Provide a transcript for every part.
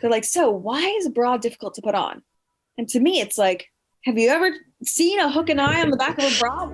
They're like, so why is a bra difficult to put on? And to me, it's like, have you ever seen a hook and eye on the back of a bra?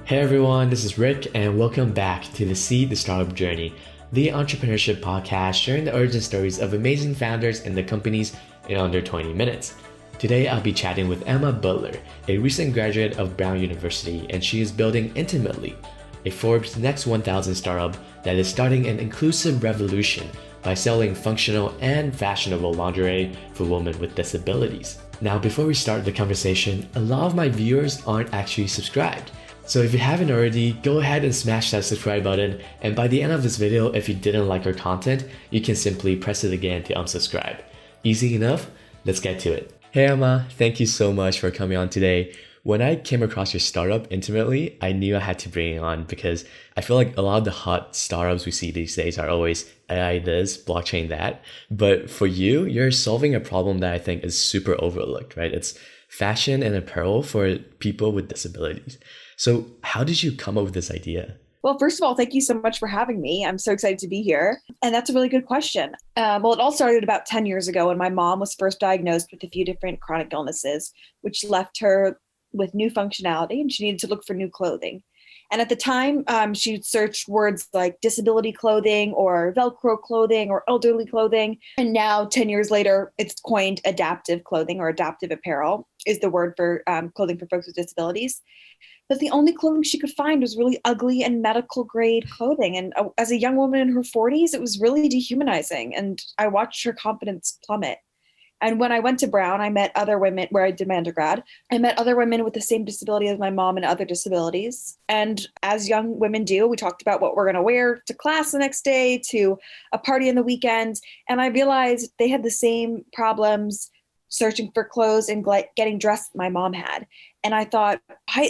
Hey everyone, this is Rick, and welcome back to the Seed the Startup Journey, the entrepreneurship podcast sharing the origin stories of amazing founders and their companies in under 20 minutes. Today, I'll be chatting with Emma Butler, a recent graduate of Brown University, and she is building Intimately, a Forbes Next 1000 startup that is starting an inclusive revolution by selling functional and fashionable lingerie for women with disabilities. Now, before we start the conversation, a lot of my viewers aren't actually subscribed. So if you haven't already, go ahead and smash that subscribe button, and by the end of this video, if you didn't like our content, you can simply press it again to unsubscribe. Easy enough? Let's get to it. Hey Emma, thank you so much for coming on today. When I came across your startup Intimately, I knew I had to bring it on because I feel like a lot of the hot startups we see these days are always AI this, blockchain that. But for you, you're solving a problem that I think is super overlooked, right? It's fashion and apparel for people with disabilities. So how did you come up with this idea? Well, first of all, thank you so much for having me. I'm so excited to be here. And that's a really good question. Well, it all started about 10 years ago when my mom was first diagnosed with a few different chronic illnesses, which left her with new functionality and she needed to look for new clothing. And at the time, she searched words like disability clothing or Velcro clothing or elderly clothing. And now 10 years later, it's coined adaptive clothing or adaptive apparel is the word for clothing for folks with disabilities. But the only clothing she could find was really ugly and medical grade clothing. And as a young woman in her 40s, it was really dehumanizing. And I watched her confidence plummet. And when I went to Brown, I met other women where I did my undergrad. I met other women with the same disability as my mom and other disabilities. And as young women do, we talked about what we're going to wear to class the next day, to a party on the weekend. And I realized they had the same problems searching for clothes and getting dressed my mom had. And I thought,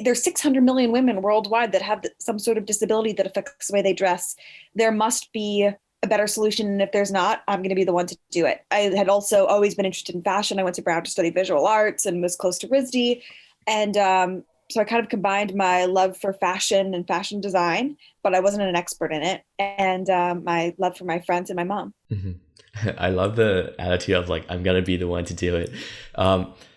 there's 600 million women worldwide that have some sort of disability that affects the way they dress. There must be a better solution. And if there's not, I'm going to be the one to do it. I had also always been interested in fashion. I went to Brown to study visual arts and was close to RISD. And so I kind of combined my love for fashion and fashion design, but I wasn't an expert in it. And my love for my friends and my mom. Mm-hmm. I love the attitude of like, I'm going to be the one to do it.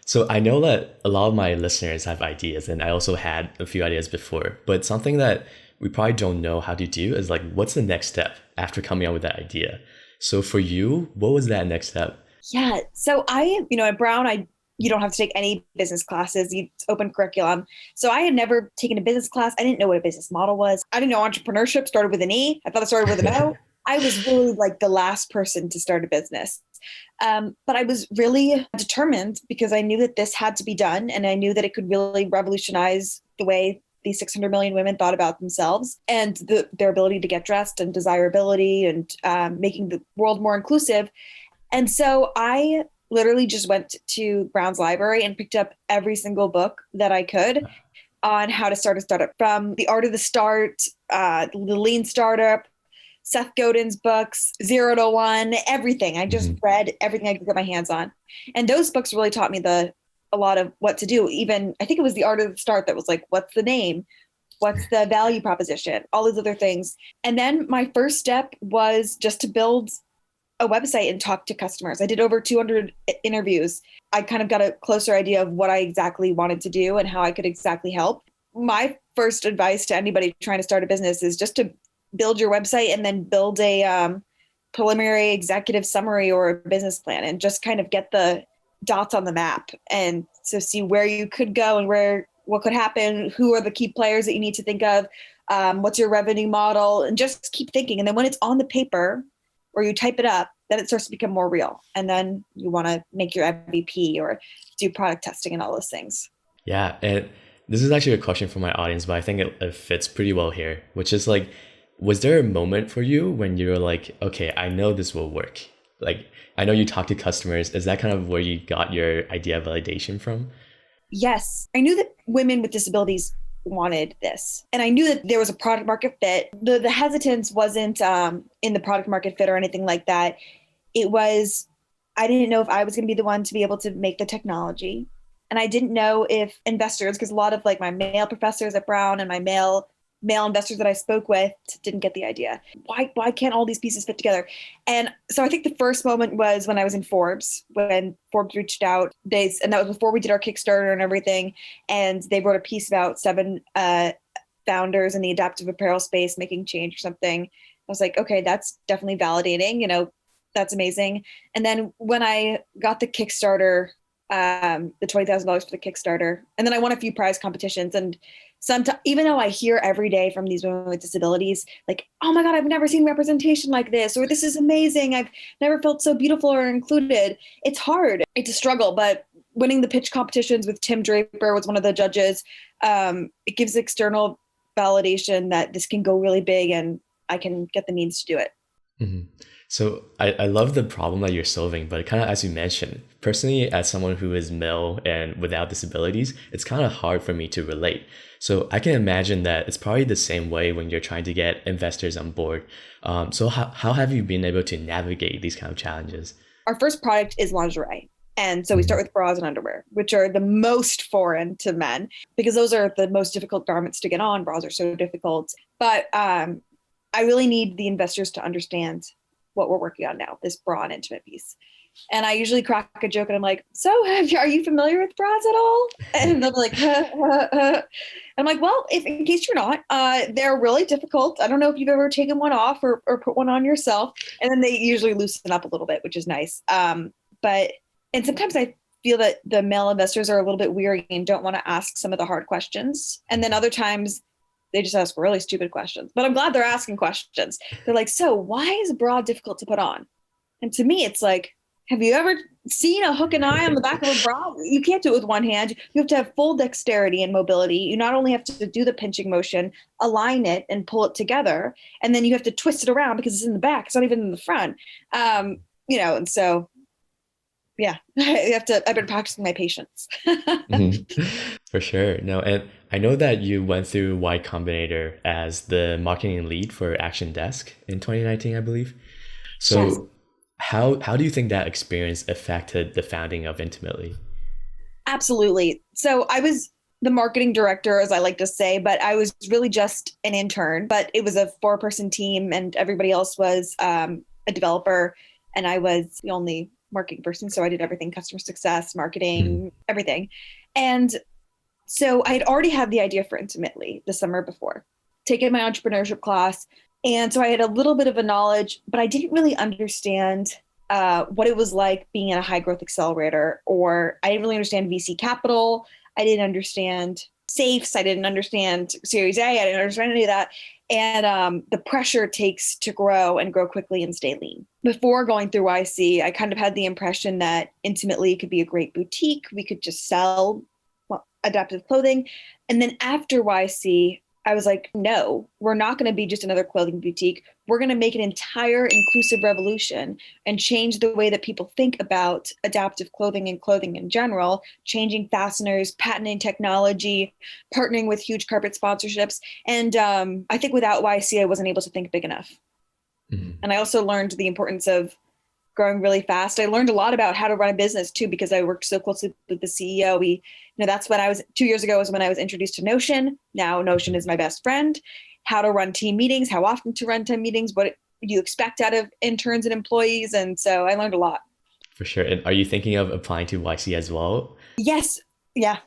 So I know that a lot of my listeners have ideas, and I also had a few ideas before, but something that we probably don't know how to do is like, what's the next step after coming up with that idea? So for you, what was that next step? Yeah. So at Brown, you don't have to take any business classes. It's open curriculum. So I had never taken a business class. I didn't know what a business model was. I didn't know entrepreneurship started with an E. I thought it started with an O. I was really like the last person to start a business. But I was really determined because I knew that this had to be done. And I knew that it could really revolutionize the way these 600 million women thought about themselves and their ability to get dressed and desirability and making the world more inclusive. And so I literally just went to Brown's library and picked up every single book that I could on how to start a startup, from The Art of the Start, The Lean Startup, Seth Godin's books, 0 to 1, everything. I just read everything I could get my hands on. And those books really taught me a lot of what to do. Even, I think it was The Art of the Start that was like, what's the name? What's the value proposition? All these other things. And then my first step was just to build a website and talk to customers. I did over 200 interviews. I kind of got a closer idea of what I exactly wanted to do and how I could exactly help. My first advice to anybody trying to start a business is just to build your website and then build a preliminary executive summary or a business plan and just kind of get the dots on the map. And so see where you could go and what could happen, who are the key players that you need to think of, what's your revenue model, and just keep thinking. And then when it's on the paper or you type it up, then it starts to become more real. And then you want to make your MVP or do product testing and all those things. Yeah. And this is actually a question from my audience, but I think it fits pretty well here, which is like, was there a moment for you when you were like, okay, I know this will work? Like, I know you talk to customers. Is that kind of where you got your idea validation from? Yes. I knew that women with disabilities wanted this. And I knew that there was a product market fit. The hesitance wasn't in the product market fit or anything like that. It was, I didn't know if I was going to be the one to be able to make the technology. And I didn't know if investors, because a lot of like my male professors at Brown and my male male investors that I spoke with didn't get the idea. Why can't all these pieces fit together? And so I think the first moment was when I was in Forbes, when Forbes reached out, and that was before we did our Kickstarter and everything. And they wrote a piece about 7 founders in the adaptive apparel space making change or something. I was like, okay, that's definitely validating, that's amazing. And then when I got the Kickstarter, the $20,000 for the Kickstarter, and then I won a few prize competitions. And sometimes, even though I hear every day from these women with disabilities, like, oh my God, I've never seen representation like this, or this is amazing, I've never felt so beautiful or included. It's hard. It's a struggle, but winning the pitch competitions with Tim Draper was one of the judges. It gives external validation that this can go really big and I can get the means to do it. Mm-hmm. So I love the problem that you're solving, but kind of as you mentioned, personally, as someone who is male and without disabilities, it's kind of hard for me to relate. So I can imagine that it's probably the same way when you're trying to get investors on board. So how have you been able to navigate these kind of challenges? Our first product is lingerie. And so we start with bras and underwear, which are the most foreign to men because those are the most difficult garments to get on. Bras are so difficult. But I really need the investors to understand what we're working on now, this bra and intimate piece. And I usually crack a joke and I'm like, so are you familiar with bras at all? And they'll be like, I'm like, well, in case you're not, they're really difficult. I don't know if you've ever taken one off or put one on yourself. And then they usually loosen up a little bit, which is nice. And sometimes I feel that the male investors are a little bit weary and don't want to ask some of the hard questions. And then other times they just ask really stupid questions, but I'm glad they're asking questions. They're like, so why is a bra difficult to put on? And to me, it's like, have you ever seen a hook and eye on the back of a bra? You can't do it with one hand. You have to have full dexterity and mobility. You not only have to do the pinching motion, align it and pull it together, and then you have to twist it around because it's in the back. It's not even in the front. And so, yeah, I've been practicing my patience. For sure. No, and I know that you went through Y Combinator as the marketing lead for Actiondesk in 2019, I believe. So yes. How do you think that experience affected the founding of Intimately? Absolutely. So I was the marketing director, as I like to say, but I was really just an intern. But it was a 4-person team and everybody else was a developer. And I was the only marketing person. So I did everything, customer success, marketing, everything. And so I had already had the idea for Intimately the summer before, taken my entrepreneurship class. And so I had a little bit of a knowledge, but I didn't really understand what it was like being in a high growth accelerator, or I didn't really understand VC capital. I didn't understand safes. I didn't understand Series A. I didn't understand any of that. And the pressure it takes to grow and grow quickly and stay lean. Before going through YC, I kind of had the impression that Intimately could be a great boutique. We could just sell adaptive clothing. And then after YC, I was like, no, we're not going to be just another clothing boutique. We're going to make an entire inclusive revolution and change the way that people think about adaptive clothing and clothing in general, changing fasteners, patenting technology, partnering with huge corporate sponsorships. And I think without YC, I wasn't able to think big enough. And I also learned the importance of growing really fast. I learned a lot about how to run a business too, because I worked so closely with the CEO. That's when 2 years ago was when I was introduced to Notion. Now Notion is my best friend. How to run team meetings, how often to run team meetings, what you expect out of interns and employees. And so I learned a lot. For sure. And are you thinking of applying to YC as well? Yes. Yeah,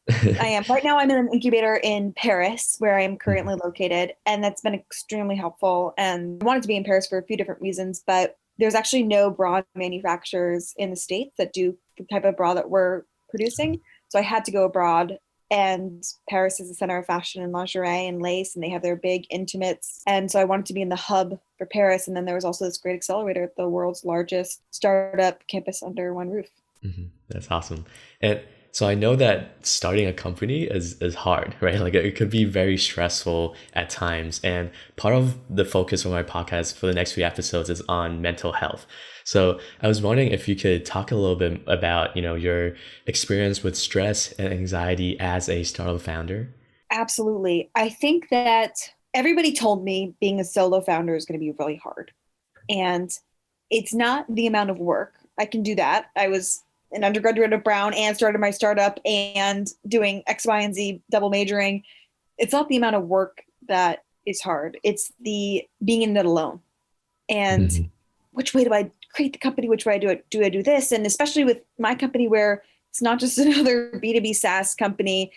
I am. Right now I'm in an incubator in Paris where I am currently located. And that's been extremely helpful. And I wanted to be in Paris for a few different reasons, but there's actually no bra manufacturers in the States that do the type of bra that we're producing. So I had to go abroad, and Paris is the center of fashion and lingerie and lace, and they have their big intimates. And so I wanted to be in the hub for Paris. And then there was also this great accelerator at the world's largest startup campus under one roof. That's awesome. And so I know that starting a company is hard, right? Like it could be very stressful at times. And part of the focus of my podcast for the next few episodes is on mental health. So I was wondering if you could talk a little bit about, your experience with stress and anxiety as a startup founder. Absolutely. I think that everybody told me being a solo founder is going to be really hard. And it's not the amount of work. I can do that. I was an undergraduate at Brown and started my startup and doing X, Y, and Z double majoring. It's not the amount of work that is hard. It's the being in it alone. And Mhm. which way do I create the company? Which way do I do this? And especially with my company where it's not just another B2B SaaS company,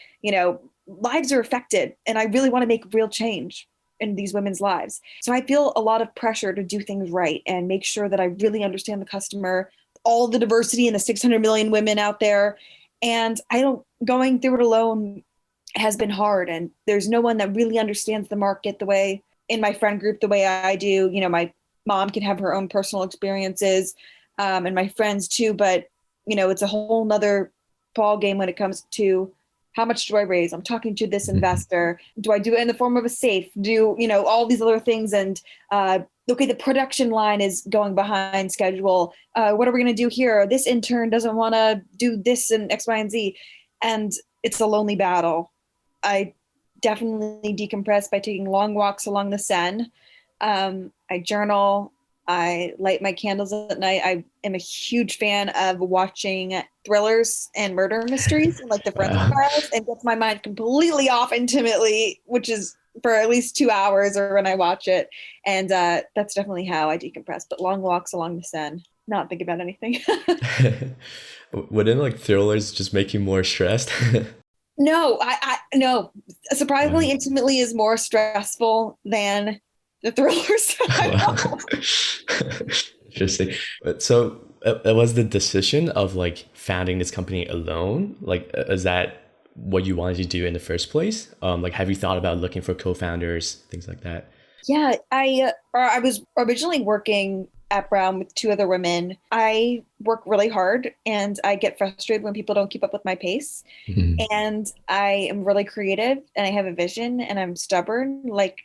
lives are affected. And I really want to make real change in these women's lives. So I feel a lot of pressure to do things right and make sure that I really understand the customer, all the diversity and the 600 million women out there. And going through it alone has been hard. And there's no one that really understands the market the way in my friend group, the way I do. My mom can have her own personal experiences, and my friends too. But, it's a whole nother ball game when it comes to how much do I raise? I'm talking to this investor. Do I do it in the form of a safe? All these other things. And okay, the production line is going behind schedule. What are we going to do here? This intern doesn't want to do this and X, Y, and Z. And it's a lonely battle. I definitely decompress by taking long walks along the Seine. I journal. I light my candles at night. I am a huge fan of watching thrillers and murder mysteries and like the forensic Wow. files, and gets my mind completely off intimately, which is for at least 2 hours or when I watch it. And that's definitely how I decompress. But long walks along the Seine, not think about anything. Wouldn't like thrillers just make you more stressed? No, no. Wow. Surprisingly, intimately is more stressful than the thrillers. Wow. Interesting. But so was the decision of like founding this company alone? Like, is that what you wanted to do in the first place? Like, have you thought about looking for co-founders, things like that? Yeah, I was originally working at Brown with two other women. I work really hard and I get frustrated when people don't keep up with my pace. Mhm. And I am really creative and I have a vision and I'm stubborn, like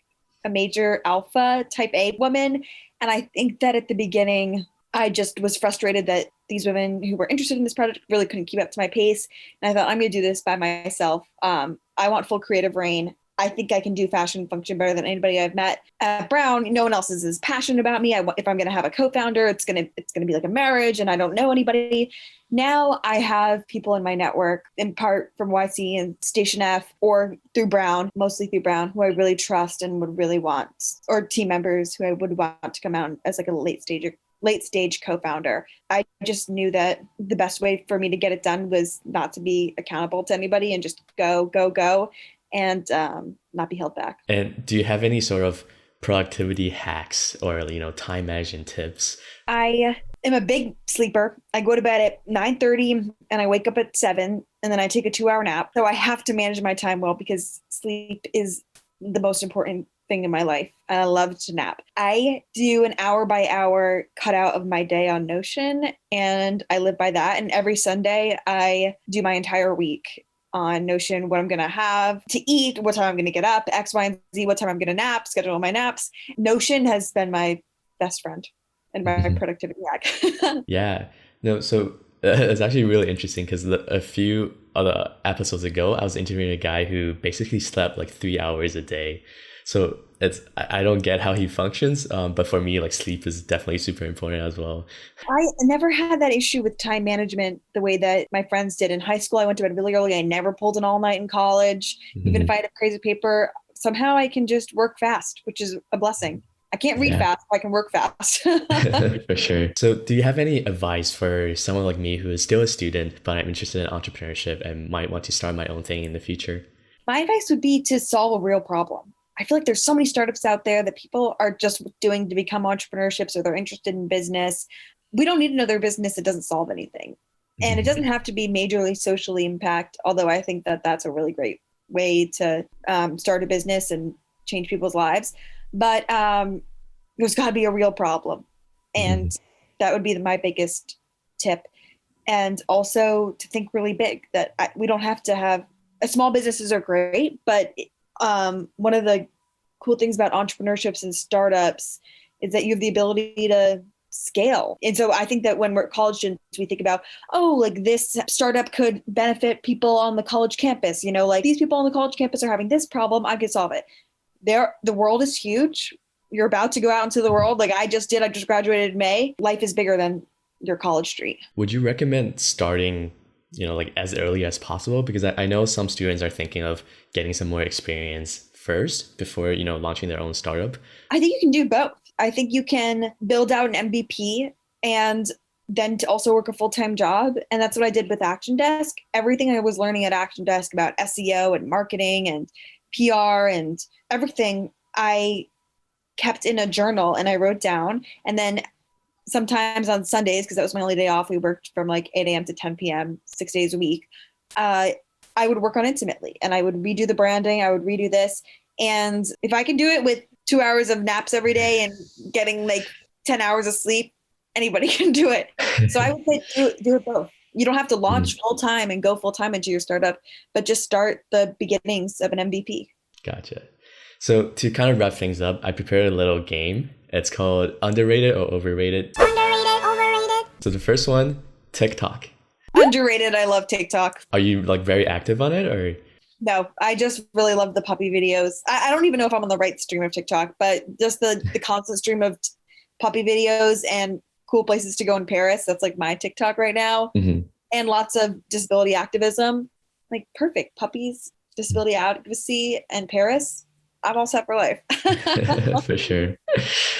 a major alpha type A woman. And I think that at the beginning, I just was frustrated that these women who were interested in this project really couldn't keep up to my pace. And I thought, I'm going to do this by myself. I want full creative reign. I think I can do fashion function better than anybody I've met at Brown. No one else is as passionate about me. If I'm going to have a co-founder, it's going to be like a marriage, and I don't know anybody. Now I have people in my network, in part from YC and Station F, or through Brown, mostly through Brown, who I really trust and would really want, or team members who I would want to come out as like a late stage co-founder. I just knew that the best way for me to get it done was not to be accountable to anybody and just go, go, go, and not be held back. And do you have any sort of productivity hacks or, time management tips? I am a big sleeper. I go to bed at 9:30 and I wake up at 7, and then I take a 2-hour nap. So I have to manage my time well because sleep is the most important thing in my life. And I love to nap. I do an hour by hour cutout of my day on Notion, and I live by that. And every Sunday I do my entire week on Notion, what I'm going to have to eat, what time I'm going to get up, X, Y, and Z, what time I'm going to nap, schedule my naps. Notion has been my best friend and my Mhm. productivity hack. Yeah. No, so it's actually really interesting because a few other episodes ago, I was interviewing a guy who basically slept like 3 hours a day. So I don't get how he functions, but for me, like sleep is definitely super important as well. I never had that issue with time management the way that my friends did. In high school, I went to bed really early. I never pulled an all night in college. Even if Mhm. I had a crazy paper, somehow I can just work fast, which is a blessing. I can't read Yeah. fast, but I can work fast. For sure. So, do you have any advice for someone like me who is still a student, but I'm interested in entrepreneurship and might want to start my own thing in the future? My advice would be to solve a real problem. I feel like there's so many startups out there that people are just doing to become entrepreneurships, or they're interested in business. We don't need another business that doesn't solve anything. And it Mhm. doesn't have to be majorly socially impact, although I think that that's a really great way to start a business and change people's lives. But there's got to be a real problem. And Mhm. that would be my biggest tip. And also to think really big, that we don't have to have small businesses are great, but one of the cool things about entrepreneurships and startups is that you have the ability to scale. And so I think that when we're college students, we think about, oh, like this startup could benefit people on the college campus. Like these people on the college campus are having this problem, I could solve it. The world is huge. You're about to go out into the world. Like I just did. I just graduated in May. Life is bigger than your college street. Would you recommend starting, like as early as possible? Because I know some students are thinking of getting some more experience first before, launching their own startup? I think you can do both. I think you can build out an MVP and then to also work a full-time job. And that's what I did with Actiondesk. Everything I was learning at Actiondesk about SEO and marketing and PR and everything, I kept in a journal and I wrote down. And then sometimes on Sundays, because that was my only day off, we worked from like 8 a.m. to 10 p.m., 6 days a week. I would work on Intimately and I would redo the branding. I would redo this. And if I can do it with 2 hours of naps every day and getting like 10 hours of sleep, anybody can do it. So I would say do it both. You don't have to launch full time and go full time into your startup, but just start the beginnings of an MVP. Gotcha. So to kind of wrap things up, I prepared a little game. It's called Underrated or Overrated. Underrated, overrated. So the first one, TikTok. Underrated. I love TikTok. Are you like very active on it or? No, I just really love the puppy videos. I don't even know if I'm on the right stream of TikTok, but just the constant stream of puppy videos and cool places to go in Paris. That's like my TikTok right now. Mm-hmm. And lots of disability activism. Like perfect. Puppies, disability advocacy, and Paris. I'm all set for life. For sure.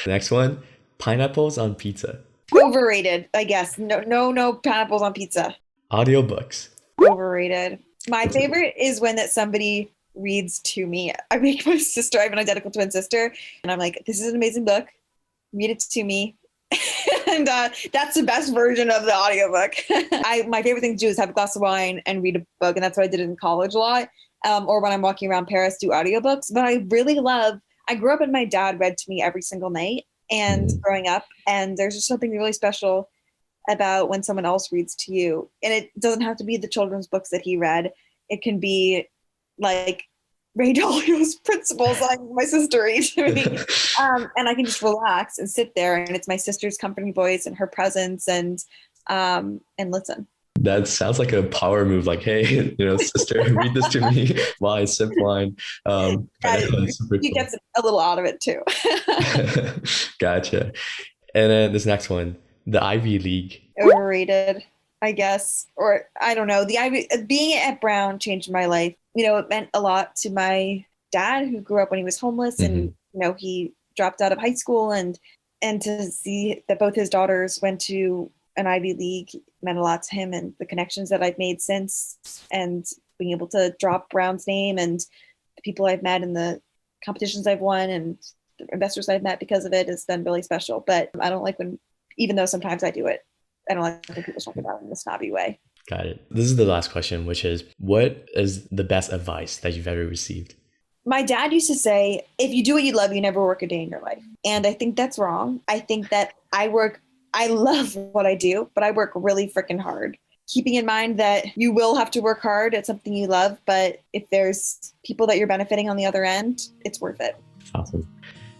Next one, pineapples on pizza. Overrated, I guess. No pineapples on pizza. Audiobooks. Overrated. My favorite is when that somebody reads to me. I make my sister, I have an identical twin sister, and I'm like, this is an amazing book. Read it to me. And that's the best version of the audiobook. My favorite thing to do is have a glass of wine and read a book. And that's what I did in college a lot. Or when I'm walking around Paris, do audiobooks. But I grew up and my dad read to me every single night and growing up. And there's just something really special about when someone else reads to you. And it doesn't have to be the children's books that he read. It can be like Ray Dalio's Principles, like my sister read to me. And I can just relax and sit there. And it's my sister's comforting voice and her presence and listen. That sounds like a power move. Like, hey, sister, read this to me while I sip wine. He gets a little out of it too. Gotcha. And then this next one, the Ivy League. Overrated, I guess. Or I don't know. Being at Brown changed my life. It meant a lot to my dad who grew up when he was homeless and, he dropped out of high school and to see that both his daughters went to an Ivy League meant a lot to him, and the connections that I've made since and being able to drop Brown's name and the people I've met and the competitions I've won and the investors I've met because of it has been really special. But I don't like when, even though sometimes I do it, I don't like when people talk about it in a snobby way. Got it. This is the last question, which is, what is the best advice that you've ever received? My dad used to say, if you do what you love, you never work a day in your life. And I think that's wrong. I think that I love what I do, but I work really freaking hard. Keeping in mind that you will have to work hard at something you love, but if there's people that you're benefiting on the other end, it's worth it. Awesome.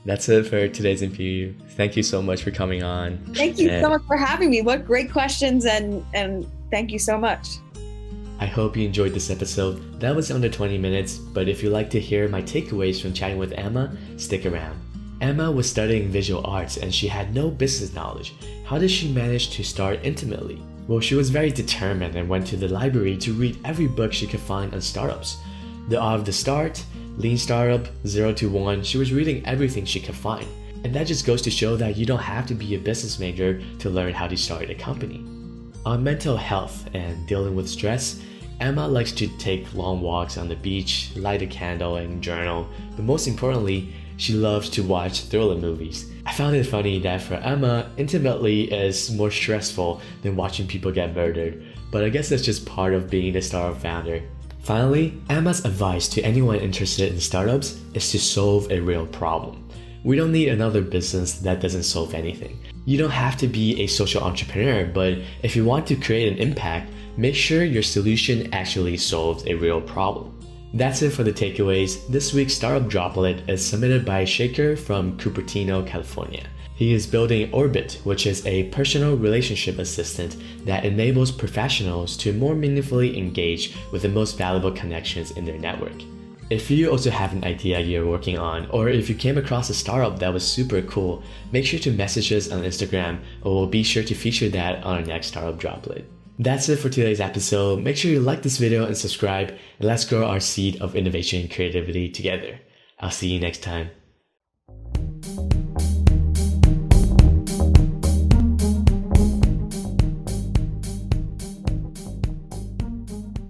That's it for today's interview. Thank you so much for coming on. Thank you so much for having me. What great questions and thank you so much. I hope you enjoyed this episode. That was under 20 minutes, but if you'd like to hear my takeaways from chatting with Emma, stick around. Emma was studying visual arts and she had no business knowledge. How did she manage to start Intimately? Well, she was very determined and went to the library to read every book she could find on startups. The Art of the Start, Lean Startup, 0 to 1, she was reading everything she could find. And that just goes to show that you don't have to be a business major to learn how to start a company. On mental health and dealing with stress, Emma likes to take long walks on the beach, light a candle and journal, but most importantly, she loves to watch thriller movies. I found it funny that for Emma, Intimately is more stressful than watching people get murdered, but I guess that's just part of being a startup founder. Finally, Emma's advice to anyone interested in startups is to solve a real problem. We don't need another business that doesn't solve anything. You don't have to be a social entrepreneur, but if you want to create an impact, make sure your solution actually solves a real problem. That's it for the takeaways. This week's Startup Droplet is submitted by Shaker from Cupertino, California. He is building Orbit, which is a personal relationship assistant that enables professionals to more meaningfully engage with the most valuable connections in their network. If you also have an idea you're working on, or if you came across a startup that was super cool, make sure to message us on Instagram, or we'll be sure to feature that on our next Startup Droplet. That's it for today's episode. Make sure you like this video and subscribe, and let's grow our seed of innovation and creativity together. I'll see you next time.